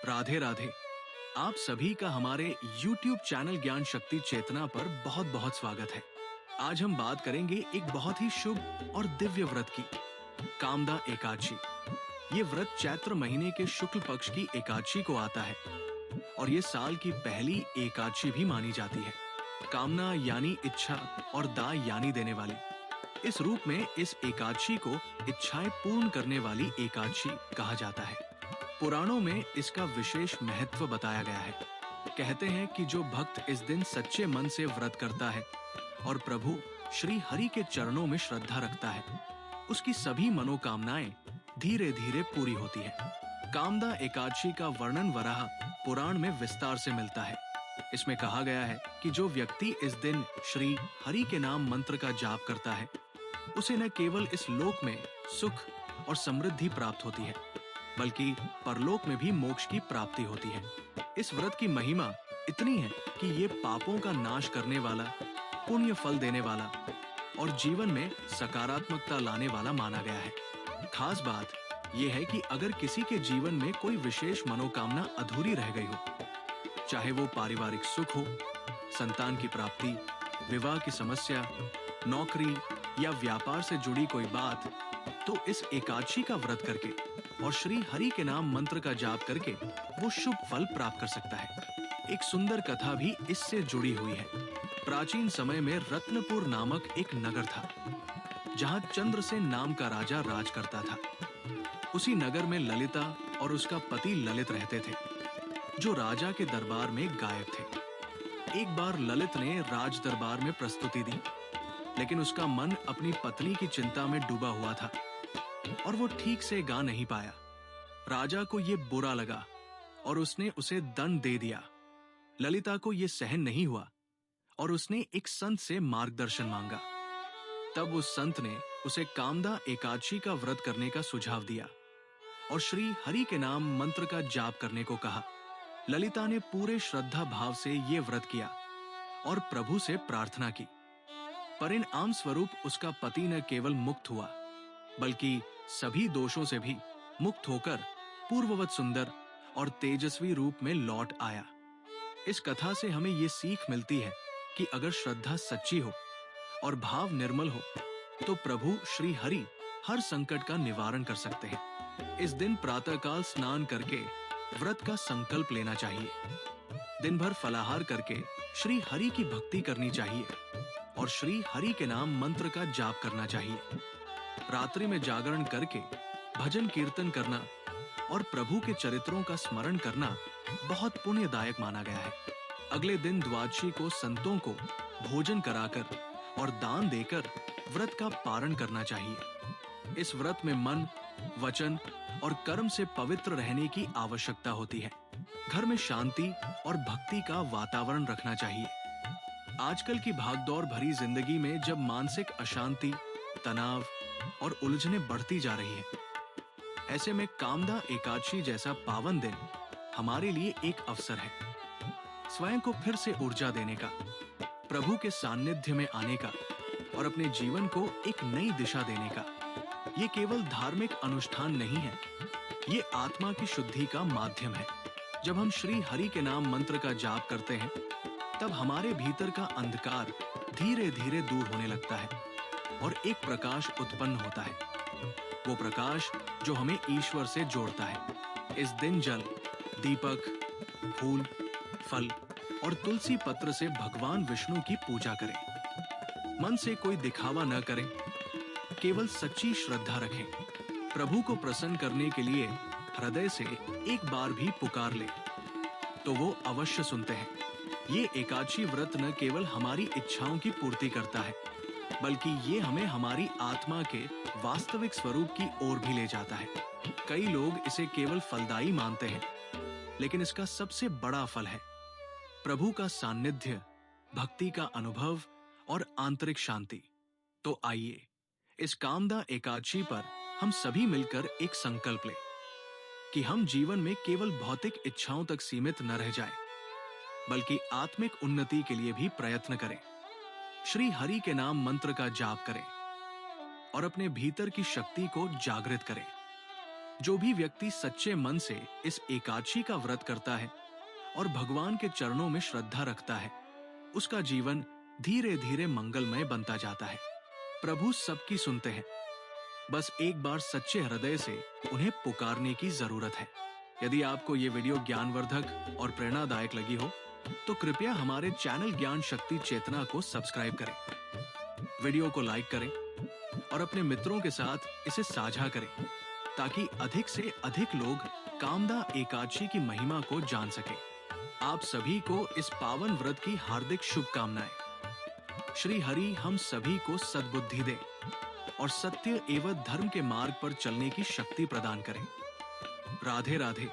राधे राधे। आप सभी का हमारे YouTube चैनल ज्ञान शक्ति चेतना पर बहुत बहुत स्वागत है। आज हम बात करेंगे एक बहुत ही शुभ और दिव्य व्रत की, कामदा एकादशी। ये व्रत चैत्र महीने के शुक्ल पक्ष की एकादशी को आता है और ये साल की पहली एकादशी भी मानी जाती है। कामना यानी इच्छा और दा यानी देने वाली। इस रूप में इस एकादशी को इच्छाएं पूर्ण करने वाली एकादशी कहा जाता है। पुराणों में इसका विशेष महत्व बताया गया है। कहते हैं कि जो भक्त इस दिन सच्चे मन से व्रत करता है और प्रभु श्री हरि के चरणों में श्रद्धा रखता है, उसकी सभी मनोकामनाएं धीरे धीरे पूरी होती है। कामदा एकादशी का वर्णन वराह पुराण में विस्तार से मिलता है। इसमें कहा गया है कि जो व्यक्ति इस दिन श्री हरि के नाम मंत्र का जाप करता है, उसे न केवल इस लोक में सुख और समृद्धि प्राप्त होती है, बल्कि परलोक में भी मोक्ष की प्राप्ति होती है। इस व्रत की महिमा इतनी है कि ये पापों का नाश करने वाला, पुण्य फल देने वाला और जीवन में सकारात्मकता लाने वाला माना गया है। खास बात यह है कि अगर किसी के जीवन में कोई विशेष मनोकामना अधूरी रह गई हो, चाहे वो पारिवारिक सुख हो, संतान की प्राप्ति, विवाह की समस्या, नौकरी या व्यापार से जुड़ी कोई बात, तो इस एकादशी का व्रत करके और श्री हरि के नाम मंत्र का जाप करके वो शुभ फल प्राप्त कर सकता है। एक सुंदर कथा भी इससे जुड़ी हुई है। प्राचीन समय में रत्नपुर नामक एक नगर था, जहां चंद्रसेन नाम का राजा राज करता था। उसी नगर में ललिता और उसका पति ललित रहते थे, जो राजा के दरबार में गायब थे। एक बार ललित ने राज दरबार में प्रस्तुति दी, लेकिन उसका मन अपनी पत्नी की चिंता में डूबा हुआ था और वो ठीक से गा नहीं पाया। राजा को ये बुरा लगा और उसने उसे दंड दे दिया। ललिता को ये सहन नहीं हुआ और उसने एक संत से मार्गदर्शन मांगा। तब उस संत ने उसे कामदा एकादशी का व्रत करने का सुझाव दिया और श्री हरि के नाम मंत्र का जाप करने को कहा। ललिता ने पूरे श्रद्धा भाव से ये व्रत किया और प्रभु से प्रार्थना की। परिणाम स्वरूप उसका पति न केवल मुक्त हुआ, बल्कि सभी दोषों से भी मुक्त होकर पूर्ववत सुंदर और तेजस्वी रूप में लौट आया। इस कथा से हमें ये सीख मिलती है कि अगर श्रद्धा सच्ची हो और भाव निर्मल हो, तो प्रभु श्री हरि हर संकट का निवारण कर सकते हैं। इस दिन प्रातःकाल स्नान करके व्रत का संकल्प लेना चाहिए। दिन भर फलाहार करके श्री हरि की भक्ति करनी चाहिए और श्री हरि के नाम मंत्र का जाप करना चाहिए। रात्रि में जागरण करके भजन कीर्तन करना और प्रभु के चरित्रों का स्मरण करना बहुत पुण्यदायक माना गया है। अगले दिन द्वादशी को संतों को भोजन कराकर और दान देकर व्रत का पारण करना चाहिए। इस व्रत में मन, वचन और कर्म से पवित्र रहने की आवश्यकता होती है। घर में शांति और भक्ति का वातावरण रखना चाहिए। आजकल की भागदौड़ भरी जिंदगी में जब मानसिक अशांति, तनाव और उलझने बढ़ती जा रही है, ऐसे में कामदा एकादशी जैसा पावन दिन हमारे लिए एक अवसर है स्वयं को फिर से ऊर्जा देने का, प्रभु के सान्निध्य में आने का और अपने जीवन को एक नई दिशा देने का। ये केवल धार्मिक अनुष्ठान नहीं है, ये आत्मा की शुद्धि का माध्यम है। जब हम श्री हरि के नाम मंत्र का जाप करते हैं, तब हमारे भीतर का अंधकार धीरे धीरे दूर होने लगता है और एक प्रकाश उत्पन्न होता है। वो प्रकाश जो हमें ईश्वर से जोड़ता है। इस दिन जल, दीपक, फूल, फल और तुलसी पत्र से भगवान विष्णु की पूजा करें। मन से कोई दिखावा न करें, केवल सच्ची श्रद्धा रखें। प्रभु को प्रसन्न करने के लिए हृदय से एक बार भी पुकार ले, तो वो अवश्य सुनते हैं। ये एकादशी व्रत न केवल हमारी इच्छाओं की पूर्ति करता है, बल्कि ये हमें हमारी आत्मा के वास्तविक स्वरूप की ओर भी ले जाता है। कई लोग इसे केवल फलदायी मानते हैं, लेकिन इसका सबसे बड़ा फल है प्रभु का सान्निध्य, भक्ति का अनुभव और आंतरिक शांति। तो आइए इस कामदा एकादशी पर हम सभी मिलकर एक संकल्प लें कि हम जीवन में केवल भौतिक इच्छाओं तक सीमित न रह जाएं, बल्कि आत्मिक उन्नति के लिए भी प्रयत्न करें। श्री हरि के नाम मंत्र का जाप करें और अपने भीतर की शक्ति को जागृत करें। जो भी व्यक्ति सच्चे मन से इस एकादशी का व्रत करता है और भगवान के चरणों में श्रद्धा रखता है, उसका जीवन धीरे धीरे मंगलमय बनता जाता है। प्रभु सबकी सुनते हैं, बस एक बार सच्चे हृदय से उन्हें पुकारने की जरूरत है। यदि आपको ये वीडियो ज्ञानवर्धक और प्रेरणादायक लगी हो तो कृपया हमारे चैनल ज्ञान शक्ति चेतना को सब्सक्राइब करें, वीडियो को लाइक करें और अपने मित्रों के साथ इसे साझा करें ताकि अधिक से अधिक लोग कामदा एकादशी की महिमा को जान सकें। आप सभी को इस पावन व्रत की हार्दिक शुभकामनाएं। श्री हरि हम सभी को सद्बुद्धि दे और सत्य एवं धर्म के मार्ग पर चलने की शक्ति प्रदान करें। राधे राधे।